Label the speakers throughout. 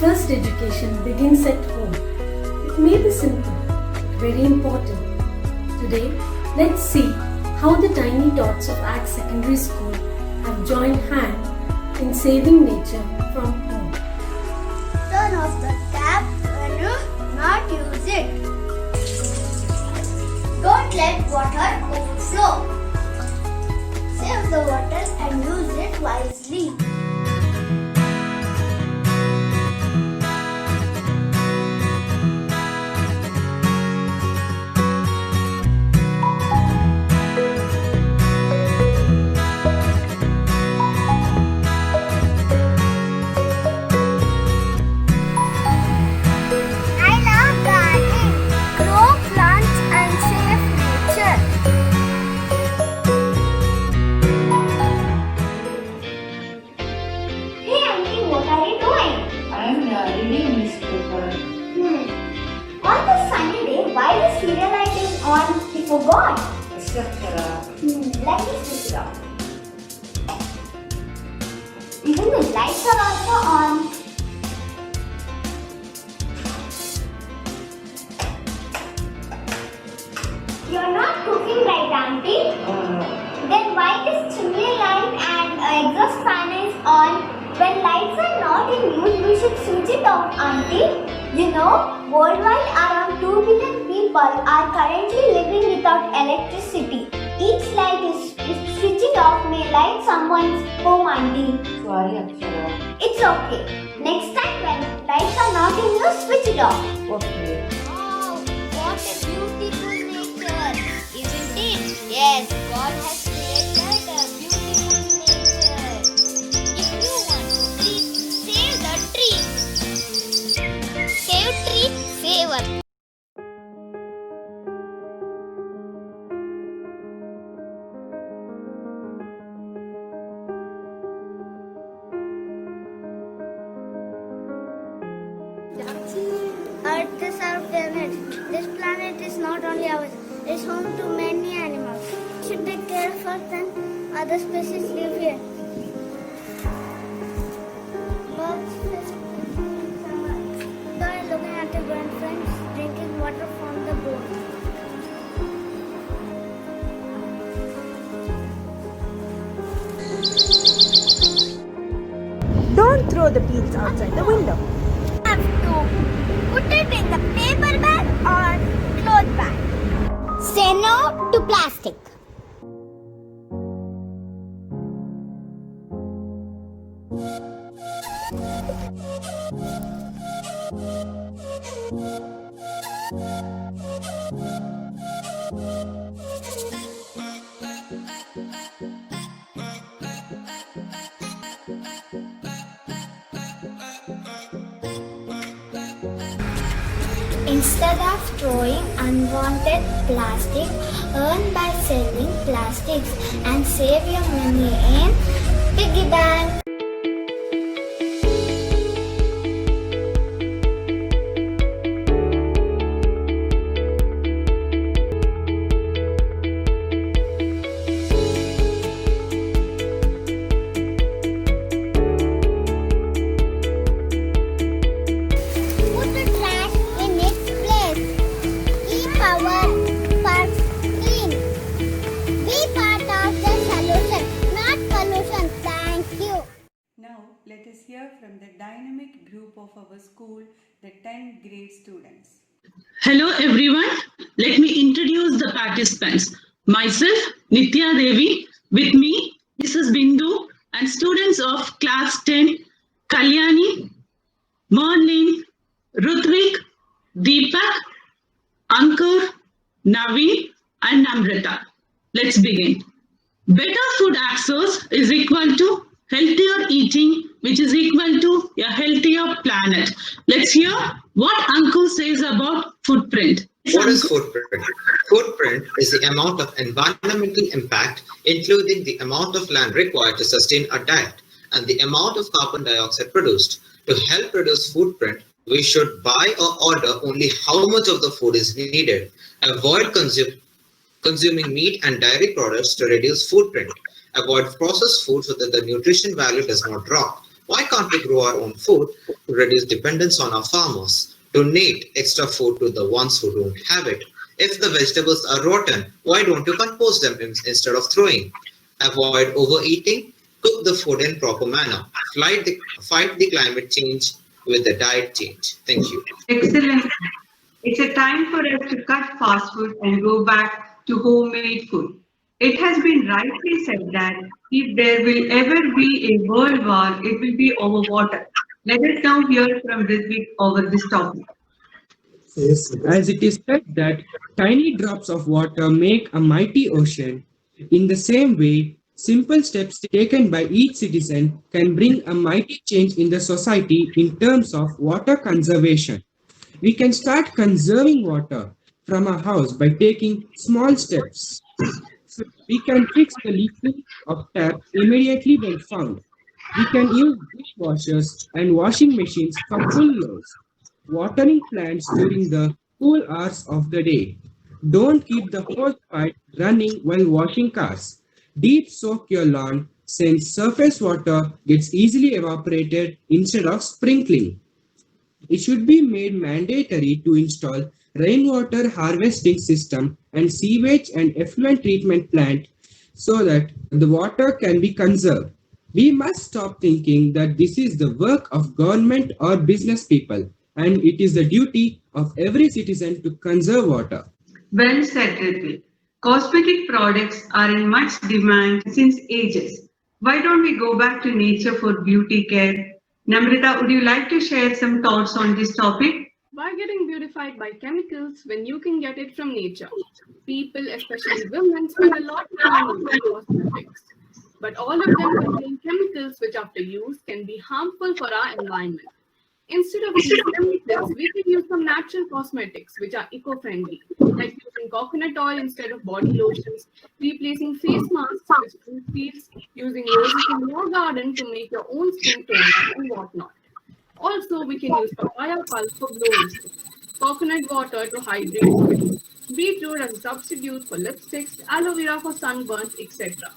Speaker 1: First education begins at home. It may be simple, but very important. Today, let's see how the tiny tots of Act Secondary School have joined hands in saving nature from home.
Speaker 2: Turn off the tap when you not use it. Don't let water overflow. Save the water and use it wisely. I love gardening. Grow plants and save nature. Hey Auntie, what are you doing?
Speaker 3: I am reading newspaper.
Speaker 2: On this sunny day, why the serial light is on? You forgot. Let me switch it off. Even the lights are also on. You're not cooking right, Auntie. Then why this chimney light and exhaust fan is on? When lights are not in use, we should switch it off, Auntie. You know, worldwide around 2 billion people are currently living without electricity. Each light is switching off may light someone's home, Auntie.
Speaker 3: Sorry, Akshara.
Speaker 2: It's okay. Next time when lights are not in use, switch it off.
Speaker 3: Okay.
Speaker 2: Wow, what a beautiful nature, isn't it? Yes, God has created a beautiful nature. If you want to please save the tree. Save tree, save earth. Earth is our planet. This planet is not only ours, it's home to many animals. We should take care of Earth and other species live here. Birds, fish, enjoy looking at your grandfriends drinking water from the bowl.
Speaker 4: Don't throw the peels outside the window.
Speaker 2: Have to put it in the paper bag or cloth bag. Say no to plastic. Instead of throwing unwanted plastic, earn by selling plastics and save your money in piggy bank. Put the trash in its place. E-power for clean. Be part of the solution, not pollution. Thank you.
Speaker 5: Now, let us hear from the dynamic group of our school, the 10th grade students.
Speaker 6: Hello everyone, let me introduce the participants. Myself, Nitya Devi, with me, Mrs. Bindu and students of class 10, Kalyani, Merlin, Rutvik, Deepak, Ankur, Naveen and Namrata. Let's begin. Better food access is equal to healthier eating, which is equal to a healthier planet. Let's hear what Ankur says about footprint.
Speaker 7: What is footprint? Footprint is the amount of environmental impact, including the amount of land required to sustain a diet and the amount of carbon dioxide produced. To help reduce footprint, we should buy or order only how much of the food is needed. Avoid consuming meat and dairy products to reduce footprint. Avoid processed food so that the nutrition value does not drop. Why can't we grow our own food to reduce dependence on our farmers? Donate extra food to the ones who don't have it. If the vegetables are rotten, why don't you compost them instead of throwing? Avoid overeating. Cook the food in proper manner. Fight the climate change with the diet change. Thank you.
Speaker 5: Excellent. It's a time for us to cut fast food and go back to homemade food. It has been rightly said that if there will ever be a world war, it will be over water. Let us now hear from Rizvik over this topic.
Speaker 8: Yes, as it is said that tiny drops of water make a mighty ocean, in the same way, simple steps taken by each citizen can bring a mighty change in the society in terms of water conservation. We can start conserving water from our house by taking small steps. So we can fix the leaking of tap immediately when found. We can use dishwashers and washing machines for full loads. Watering plants during the cool hours of the day. Don't keep the hose pipe running while washing cars. Deep soak your lawn since surface water gets easily evaporated instead of sprinkling. It should be made mandatory to install rainwater harvesting system and sewage and effluent treatment plant so that the water can be conserved. We must stop thinking that this is the work of government or business people, and it is the duty of every citizen to conserve water.
Speaker 5: Well said, Rizvik. Cosmetic products are in much demand since ages. Why don't we go back to nature for beauty care? Namrata, would you like to share some thoughts on this topic?
Speaker 9: Why getting beautified by chemicals when you can get it from nature? People, especially women, spend a lot of time on cosmetics. But all of them contain chemicals which after use can be harmful for our environment. Instead of these chemicals, we can use some natural cosmetics which are eco-friendly, like using coconut oil instead of body lotions, replacing face masks with fruit peels, using roses in your garden to make your own skin toner and whatnot. Also, we can use papaya pulp for glowing skin, coconut water to hydrate skin, beetroot as a substitute for lipsticks, aloe vera for sunburns, etc.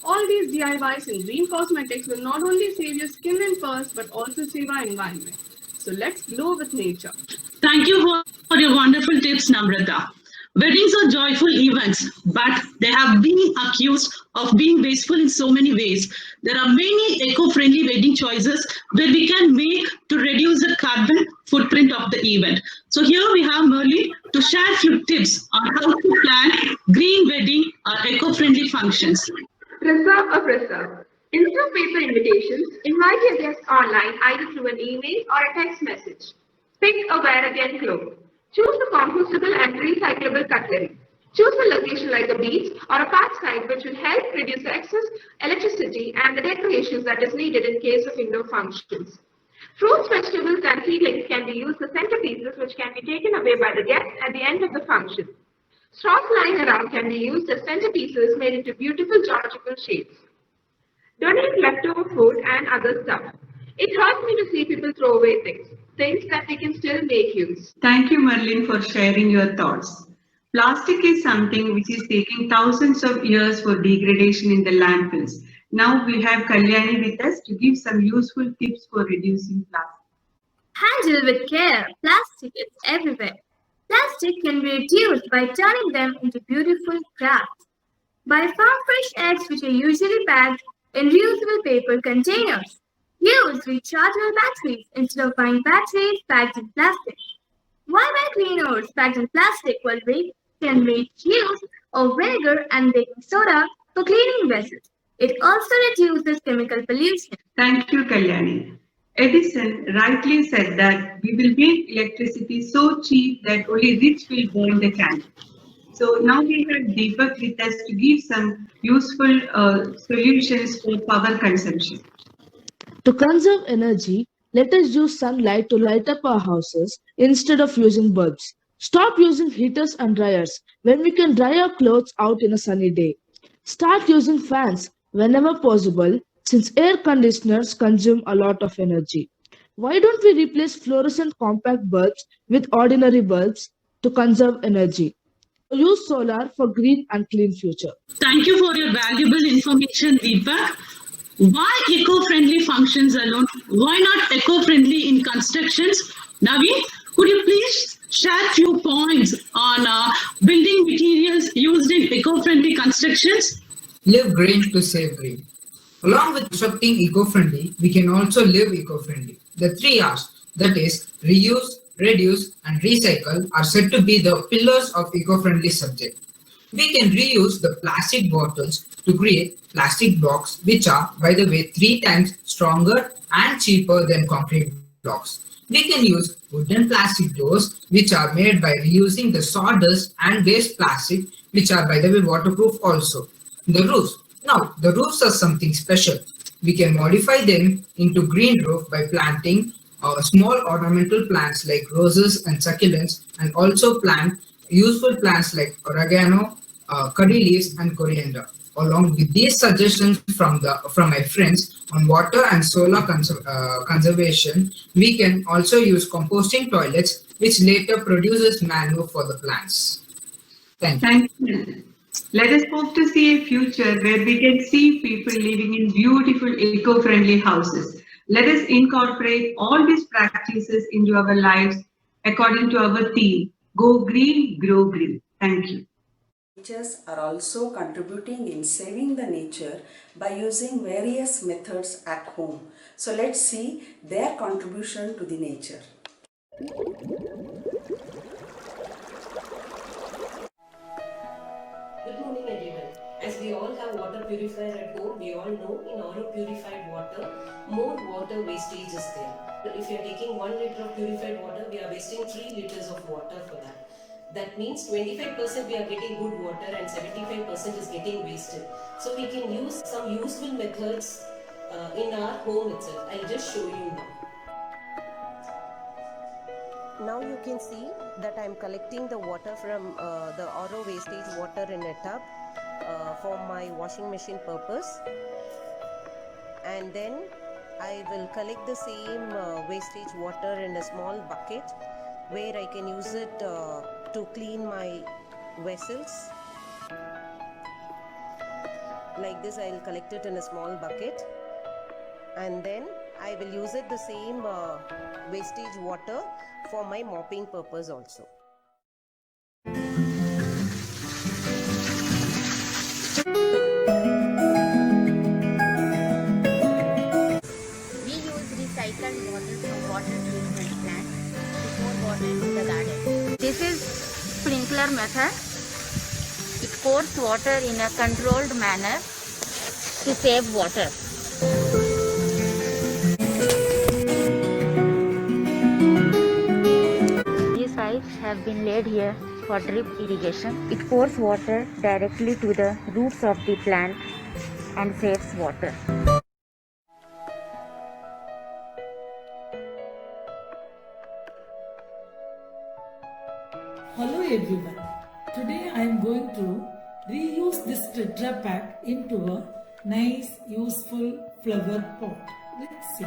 Speaker 9: All these DIYs and green cosmetics will not only save your skin and purse but also save our environment. So let's glow with nature.
Speaker 6: Thank you for your wonderful tips, Namrata. Weddings are joyful events, but they have been accused of being wasteful in so many ways. There are many eco-friendly wedding choices where we can make to reduce the carbon footprint of the event. So here we have Merlin to share a few tips on how to plan green wedding or eco-friendly functions.
Speaker 10: Preserve or preserve. Instead of paper invitations, invite your guests online either through an email or a text message. Pick a wear again cloth. Choose the compostable and recyclable cutlery. Choose a location like a beach or a park site which will help reduce the excess electricity and the decorations that is needed in case of indoor functions. Fruits, vegetables and seedlings can be used as centerpieces which can be taken away by the guests at the end of the function. Straws lying around can be used as centerpieces made into beautiful geometrical shapes. Donate leftover food and other stuff. It hurts me to see people throw away things that we can still make use.
Speaker 5: Thank you, Merlin, for sharing your thoughts. Plastic is something which is taking thousands of years for degradation in the landfills. Now we have Kalyani with us to give some useful tips for reducing plastic.
Speaker 2: Handle with care. Plastic is everywhere. Plastic can be reduced by turning them into beautiful crafts. Buy farm fresh eggs which are usually packed in reusable paper containers. Use rechargeable batteries instead of buying batteries packed in plastic. Why buy cleaners packed in plastic while we can make use of vinegar and baking soda for cleaning vessels? It also reduces chemical pollution.
Speaker 5: Thank you, Kalyani. Edison rightly said that we will make electricity so cheap that only rich will burn the candle. So now we have Deepak with us to give some useful solutions for power consumption.
Speaker 11: To conserve energy, let us use sunlight to light up our houses instead of using bulbs. Stop using heaters and dryers when we can dry our clothes out in a sunny day. Start using fans whenever possible, since air conditioners consume a lot of energy. Why don't we replace fluorescent compact bulbs with ordinary bulbs to conserve energy? Use solar for green and clean future.
Speaker 6: Thank you for your valuable information, Deepak. Why eco-friendly functions alone? Why not eco-friendly in constructions? Naveen, could you please share few points on building materials used in eco-friendly constructions?
Speaker 12: Live green to save green. Along with constructing eco-friendly, we can also live eco-friendly. The 3 R's, that is, reuse, reduce, and recycle, are said to be the pillars of eco-friendly subject. We can reuse the plastic bottles to create plastic blocks, which are, by the way, 3 times stronger and cheaper than concrete blocks. We can use wooden plastic doors, which are made by reusing the sawdust and waste plastic, which are, by the way, waterproof also. The roofs. Now, the roofs are something special. We can modify them into green roof by planting small ornamental plants like roses and succulents, and also plant useful plants like oregano, curry leaves, and coriander. Along with these suggestions from my friends on water and solar conservation, we can also use composting toilets, which later produces manure for the plants. Thank you.
Speaker 5: Thank you. Let us hope to see a future where we can see people living in beautiful eco-friendly houses. Let us incorporate all these practices into our lives according to our theme, Go Green, Grow Green. Thank you.
Speaker 13: Teachers are also contributing in saving the nature by using various methods at home. So let's see their contribution to the nature.
Speaker 14: Good morning everyone. As we all have water purifier at home, we all know in RO purified water, more water wastage is there. If you are taking 1 liter of purified water, we are wasting 3 liters of water for that. That means 25% we are getting good water and 75% is getting wasted. So we can use some useful methods in our home itself. I'll just show you now. Now you can see that I am collecting the water from the RO wastage water in a tub for my washing machine purpose, and then I will collect the same wastage water in a small bucket where I can use it to clean my vessels. Like this, I will collect it in a small bucket, and then I will use it the same wastage water for my mopping purpose also.
Speaker 15: We use recycled water from water treatment plant before watering the garden. This is sprinkler method. It pours water in a controlled manner to save water. These pipes have been laid here for drip irrigation. It pours water directly to the roots of the plant and saves water.
Speaker 16: Hello everyone. Today I am going to reuse this Tetra Pak into a nice useful flower pot. Let's see.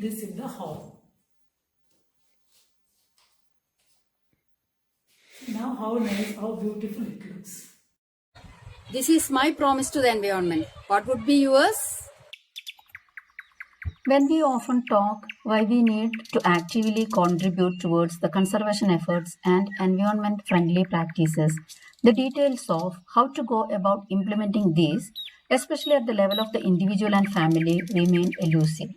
Speaker 16: In the hall. Now how nice, how beautiful it looks.
Speaker 17: This is my promise to the environment. What would be yours?
Speaker 18: When we often talk why we need to actively contribute towards the conservation efforts and environment-friendly practices, the details of how to go about implementing these, especially at the level of the individual and family, remain elusive.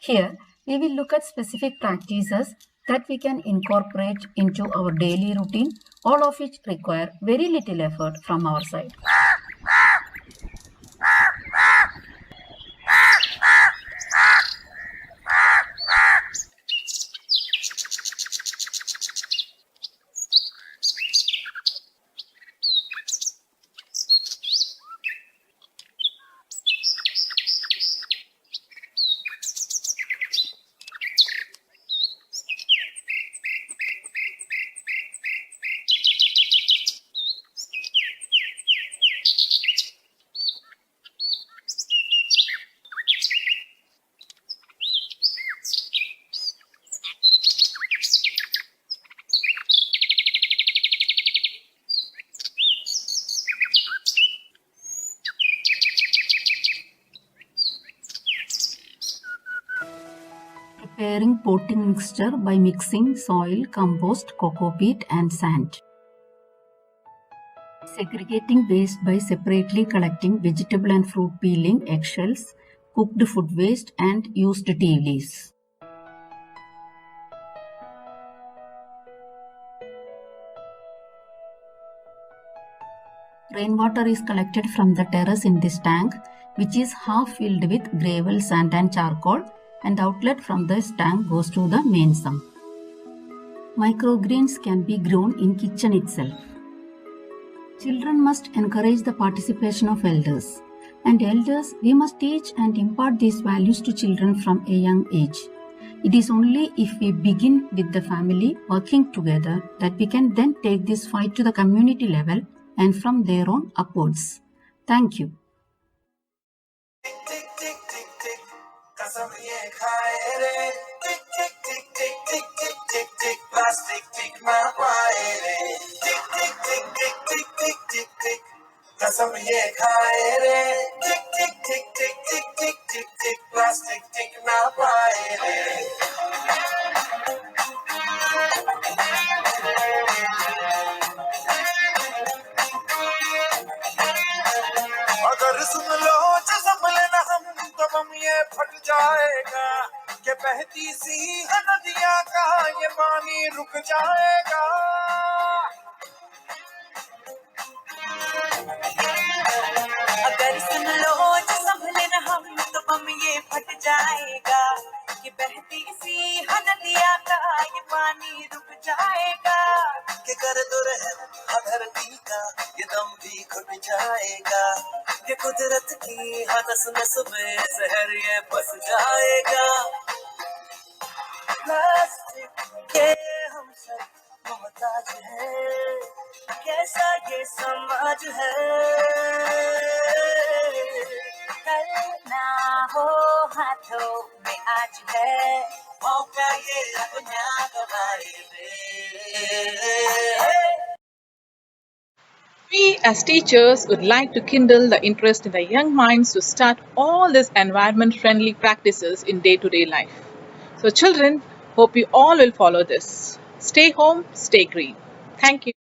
Speaker 18: Here, we will look at specific practices that we can incorporate into our daily routine, all of which require very little effort from our side. Preparing potting mixture by mixing soil, compost, cocoa peat and sand. Segregating waste by separately collecting vegetable and fruit peeling, eggshells, cooked food waste and used tea leaves. Rainwater is collected from the terrace in this tank, which is half filled with gravel, sand and charcoal, and outlet from this tank goes to the main sump. Microgreens can be grown in kitchen itself. Children must encourage the participation of elders. And elders, we must teach and impart these values to children from a young age. It is only if we begin with the family working together that we can then take this fight to the community level and from there on upwards. Thank you.
Speaker 19: अगर सुन लो जो संभले ना हम तो बम ये फट जाएगा कि बहती सी नदियां का ये पानी रुक जाएगा
Speaker 20: अगर सुन लो जो संभले ना हम तो बम ये फट जाएगा कि बहती सी नदियां का ये पानी रुक जाएगा
Speaker 19: कि कर दो रहम धरती का ये दम भी घुट जाएगा कि कुदरत की हदस नस में जहर ये बस जाएगा प्लास्टिक के हम सब मोहताज हैं कैसा ये समाज है
Speaker 20: कल ना हो हाथों में आज है
Speaker 19: मौका ये अब ना गवाए
Speaker 21: We as teachers would like to kindle the interest in the young minds to start all these environment-friendly practices in day-to-day life. So children, hope you all will follow this. Stay home, stay green. Thank you.